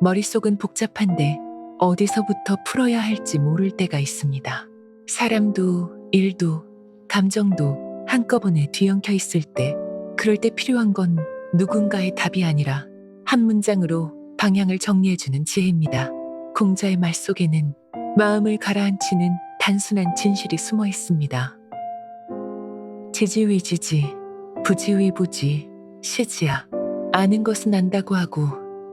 머릿속은 복잡한데 어디서부터 풀어야 할지 모를 때가 있습니다. 사람도, 일도, 감정도 한꺼번에 뒤엉켜 있을 때, 그럴 때 필요한 건 누군가의 답이 아니라 한 문장으로 방향을 정리해주는 지혜입니다. 공자의 말 속에는 마음을 가라앉히는 단순한 진실이 숨어 있습니다. 지지위지지, 부지위부지, 시지야. 아는 것은 안다고 하고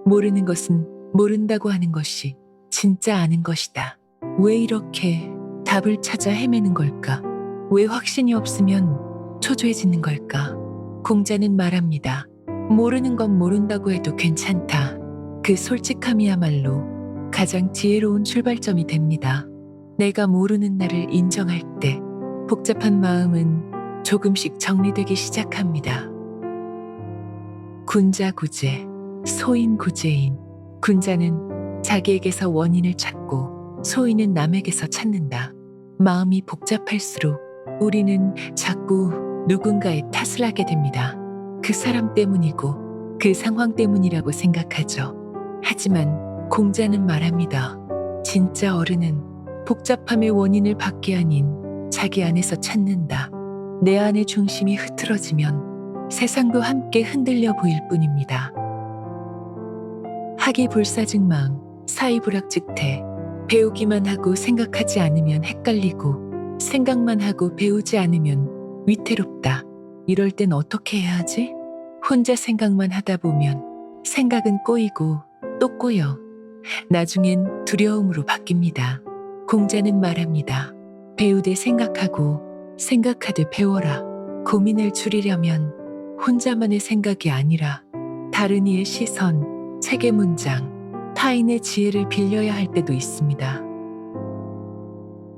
모르는 것은 모른다고 하는 것이 진짜 아는 것이다. 왜 이렇게 답을 찾아 헤매는 걸까? 왜 확신이 없으면 초조해지는 걸까? 공자는 말합니다. 모르는 건 모른다고 해도 괜찮다. 그 솔직함이야말로 가장 지혜로운 출발점이 됩니다. 내가 모르는 나를 인정할 때 복잡한 마음은 조금씩 정리되기 시작합니다. 군자구제, 소인구제인. 군자는 자기에게서 원인을 찾고 소인은 남에게서 찾는다. 마음이 복잡할수록 우리는 자꾸 누군가의 탓을 하게 됩니다. 그 사람 때문이고 그 상황 때문이라고 생각하죠. 하지만 공자는 말합니다. 진짜 어른은 복잡함의 원인을 밖이 아닌 자기 안에서 찾는다. 내 안의 중심이 흐트러지면 세상도 함께 흔들려 보일 뿐입니다. 하기불사증망, 사이불학즉태. 배우기만 하고 생각하지 않으면 헷갈리고 생각만 하고 배우지 않으면 위태롭다. 이럴 땐 어떻게 해야 하지? 혼자 생각만 하다 보면 생각은 꼬이고 또 꼬여 나중엔 두려움으로 바뀝니다. 공자는 말합니다. 배우되 생각하고 생각하되 배워라. 고민을 줄이려면 혼자만의 생각이 아니라 다른 이의 시선, 책의 문장, 타인의 지혜를 빌려야 할 때도 있습니다.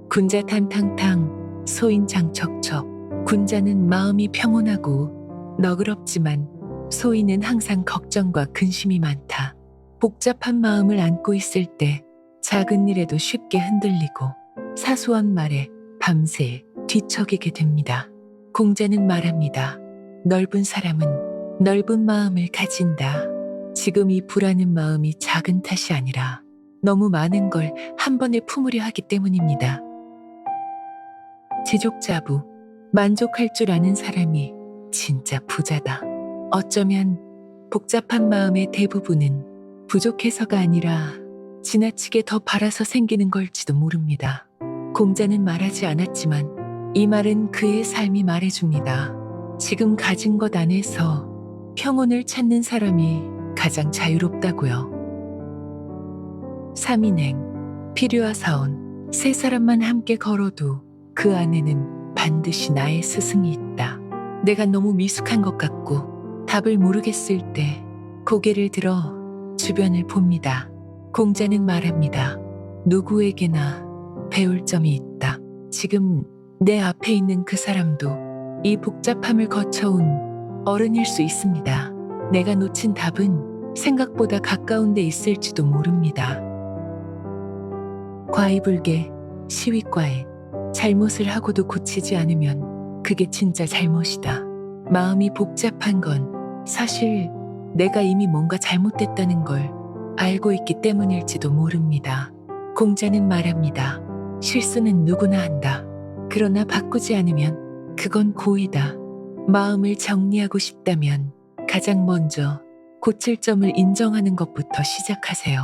군자탄탕탕, 소인장척척. 군자는 마음이 평온하고 너그럽지만 소인은 항상 걱정과 근심이 많다. 복잡한 마음을 안고 있을 때 작은 일에도 쉽게 흔들리고 사소한 말에 밤새 뒤척이게 됩니다. 공자는 말합니다. 넓은 사람은 넓은 마음을 가진다. 지금 이 불안한 마음이 작은 탓이 아니라 너무 많은 걸 한 번에 품으려 하기 때문입니다. 지족자부, 만족할 줄 아는 사람이 진짜 부자다. 어쩌면 복잡한 마음의 대부분은 부족해서가 아니라 지나치게 더 바라서 생기는 걸지도 모릅니다. 공자는 말하지 않았지만 이 말은 그의 삶이 말해줍니다. 지금 가진 것 안에서 평온을 찾는 사람이 가장 자유롭다고요. 삼인행, 필요하사온. 세 사람만 함께 걸어도 그 안에는 반드시 나의 스승이 있다. 내가 너무 미숙한 것 같고 답을 모르겠을 때 고개를 들어 주변을 봅니다. 공자는 말합니다. 누구에게나 배울 점이 있다. 지금 내 앞에 있는 그 사람도 이 복잡함을 거쳐온 어른일 수 있습니다. 내가 놓친 답은 생각보다 가까운 데 있을지도 모릅니다. 과이불개, 시위과에. 잘못을 하고도 고치지 않으면 그게 진짜 잘못이다. 마음이 복잡한 건 사실 내가 이미 뭔가 잘못됐다는 걸 알고 있기 때문일지도 모릅니다. 공자는 말합니다. 실수는 누구나 한다. 그러나 바꾸지 않으면 그건 고의다. 마음을 정리하고 싶다면 가장 먼저 고칠 점을 인정하는 것부터 시작하세요.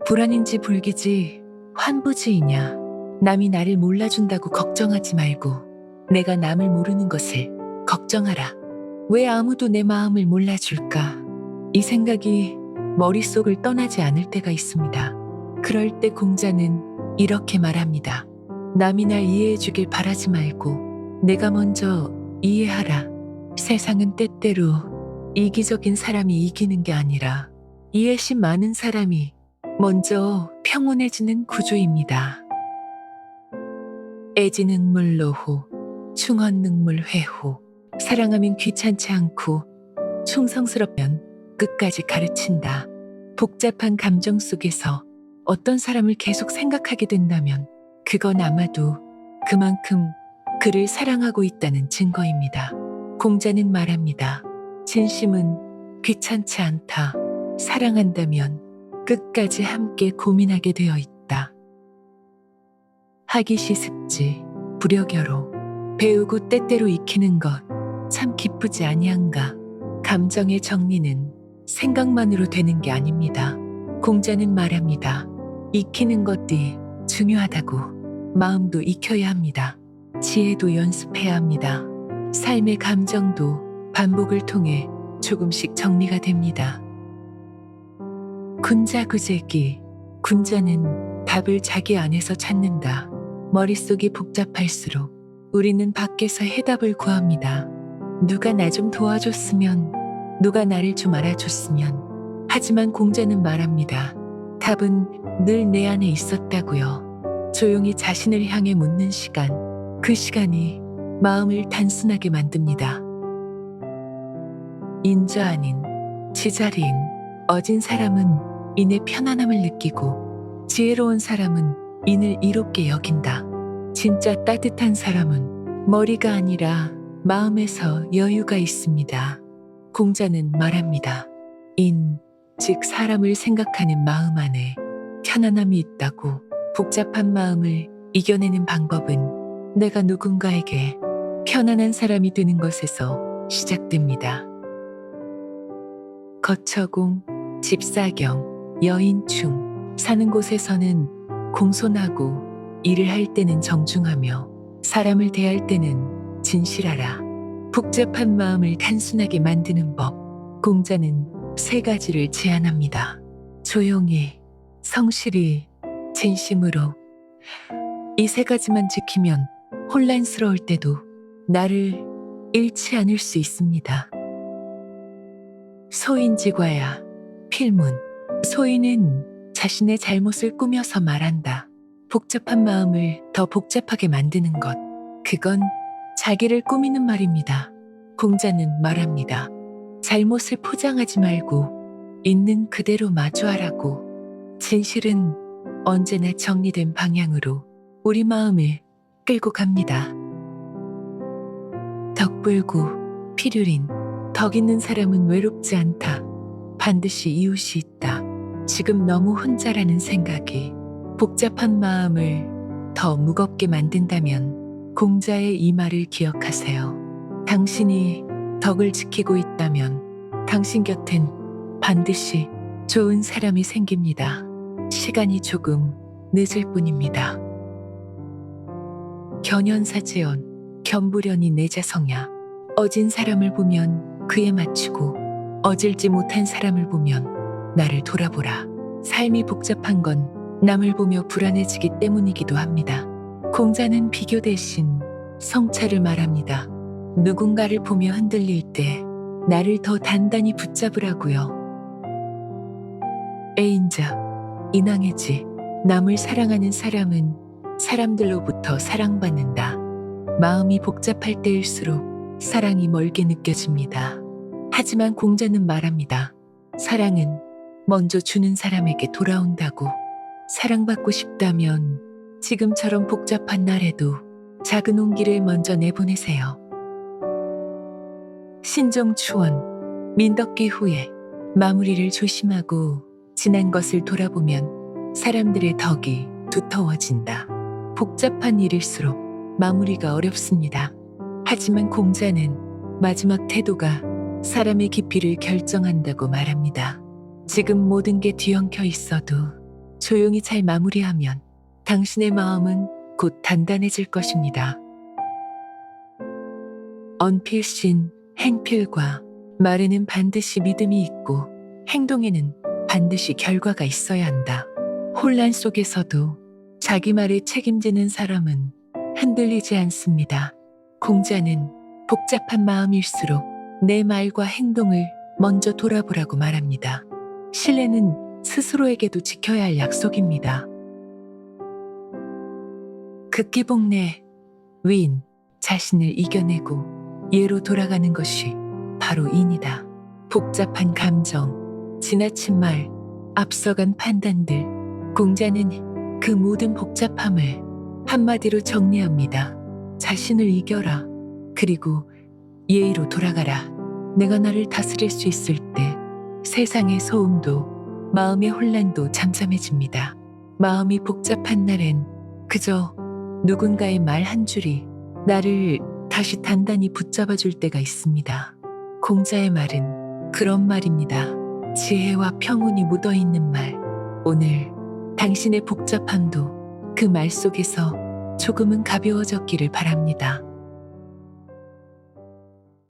불안인지 불기지 환부지이냐. 남이 나를 몰라준다고 걱정하지 말고 내가 남을 모르는 것을 걱정하라. 왜 아무도 내 마음을 몰라줄까? 이 생각이 머릿속을 떠나지 않을 때가 있습니다. 그럴 때 공자는 이렇게 말합니다. 남이 날 이해해주길 바라지 말고 내가 먼저 이해하라. 세상은 때때로 이기적인 사람이 이기는 게 아니라 이해심 많은 사람이 먼저 평온해지는 구조입니다. 애지능물노호, 충언능물회호. 사랑하면 귀찮지 않고 충성스럽면 끝까지 가르친다. 복잡한 감정 속에서 어떤 사람을 계속 생각하게 된다면 그건 아마도 그만큼 그를 사랑하고 있다는 증거입니다. 공자는 말합니다. 진심은 귀찮지 않다. 사랑한다면 끝까지 함께 고민하게 되어 있다. 하기시 습지, 불여결호, 배우고 때때로 익히는 것, 참 기쁘지 아니한가. 감정의 정리는 생각만으로 되는 게 아닙니다. 공자는 말합니다. 익히는 것이 중요하다고. 마음도 익혀야 합니다. 지혜도 연습해야 합니다. 삶의 감정도 반복을 통해 조금씩 정리가 됩니다. 군자구제기, 군자는 답을 자기 안에서 찾는다. 머릿속이 복잡할수록 우리는 밖에서 해답을 구합니다. 누가 나 좀 도와줬으면, 누가 나를 좀 알아줬으면. 하지만 공자는 말합니다. 답은 늘 내 안에 있었다고요. 조용히 자신을 향해 묻는 시간, 그 시간이 마음을 단순하게 만듭니다. 인자 아닌 지자리인 어진 사람은 인의 편안함을 느끼고, 지혜로운 사람은 인을 이롭게 여긴다. 진짜 따뜻한 사람은 머리가 아니라 마음에서 여유가 있습니다. 공자는 말합니다. 인, 즉 사람을 생각하는 마음 안에 편안함이 있다고. 복잡한 마음을 이겨내는 방법은 내가 누군가에게 편안한 사람이 되는 것에서 시작됩니다. 거처공, 집사경, 여인충. 사는 곳에서는 공손하고, 일을 할 때는 정중하며, 사람을 대할 때는 진실하라. 복잡한 마음을 단순하게 만드는 법. 공자는 세 가지를 제안합니다. 조용히, 성실히, 진심으로. 이 세 가지만 지키면 혼란스러울 때도 나를 잃지 않을 수 있습니다. 소인지과야, 필문. 소인은 자신의 잘못을 꾸며서 말한다. 복잡한 마음을 더 복잡하게 만드는 것. 그건 자기를 꾸미는 말입니다. 공자는 말합니다. 잘못을 포장하지 말고 있는 그대로 마주하라고. 진실은 언제나 정리된 방향으로 우리 마음을 끌고 갑니다. 덕불구, 필유린. 덕 있는 사람은 외롭지 않다. 반드시 이웃이 있다. 지금 너무 혼자라는 생각이 복잡한 마음을 더 무겁게 만든다면 공자의 이 말을 기억하세요. 당신이 덕을 지키고 있다면 당신 곁엔 반드시 좋은 사람이 생깁니다. 시간이 조금 늦을 뿐입니다. 견연사제언, 견부련이 내자성야. 어진 사람을 보면 그에 맞추고, 어질지 못한 사람을 보면 나를 돌아보라. 삶이 복잡한 건 남을 보며 불안해지기 때문이기도 합니다. 공자는 비교 대신 성찰을 말합니다. 누군가를 보며 흔들릴 때 나를 더 단단히 붙잡으라고요. 애인자, 인왕의지. 남을 사랑하는 사람은 사람들로부터 사랑받는다. 마음이 복잡할 때일수록 사랑이 멀게 느껴집니다. 하지만 공자는 말합니다. 사랑은 먼저 주는 사람에게 돌아온다고. 사랑받고 싶다면 지금처럼 복잡한 날에도 작은 온기를 먼저 내보내세요. 신종추원, 민덕기 후에. 마무리를 조심하고 지난 것을 돌아보면 사람들의 덕이 두터워진다. 복잡한 일일수록 마무리가 어렵습니다. 하지만 공자는 마지막 태도가 사람의 깊이를 결정한다고 말합니다. 지금 모든 게 뒤엉켜 있어도 조용히 잘 마무리하면 당신의 마음은 곧 단단해질 것입니다. 언필신, 행필과. 말에는 반드시 믿음이 있고 행동에는 반드시 결과가 있어야 한다. 혼란 속에서도 자기 말에 책임지는 사람은 흔들리지 않습니다. 공자는 복잡한 마음일수록 내 말과 행동을 먼저 돌아보라고 말합니다. 신뢰는 스스로에게도 지켜야 할 약속입니다. 극기복례, 위인. 자신을 이겨내고 예로 돌아가는 것이 바로 인이다. 복잡한 감정, 지나친 말, 앞서간 판단들. 공자는 그 모든 복잡함을 한마디로 정리합니다. 자신을 이겨라. 그리고 예의로 돌아가라. 내가 나를 다스릴 수 있을 때 세상의 소음도 마음의 혼란도 잠잠해집니다. 마음이 복잡한 날엔 그저 누군가의 말 한 줄이 나를 다시 단단히 붙잡아 줄 때가 있습니다. 공자의 말은 그런 말입니다. 지혜와 평온이 묻어 있는 말. 오늘 당신의 복잡함도 그 말 속에서 조금은 가벼워졌기를 바랍니다.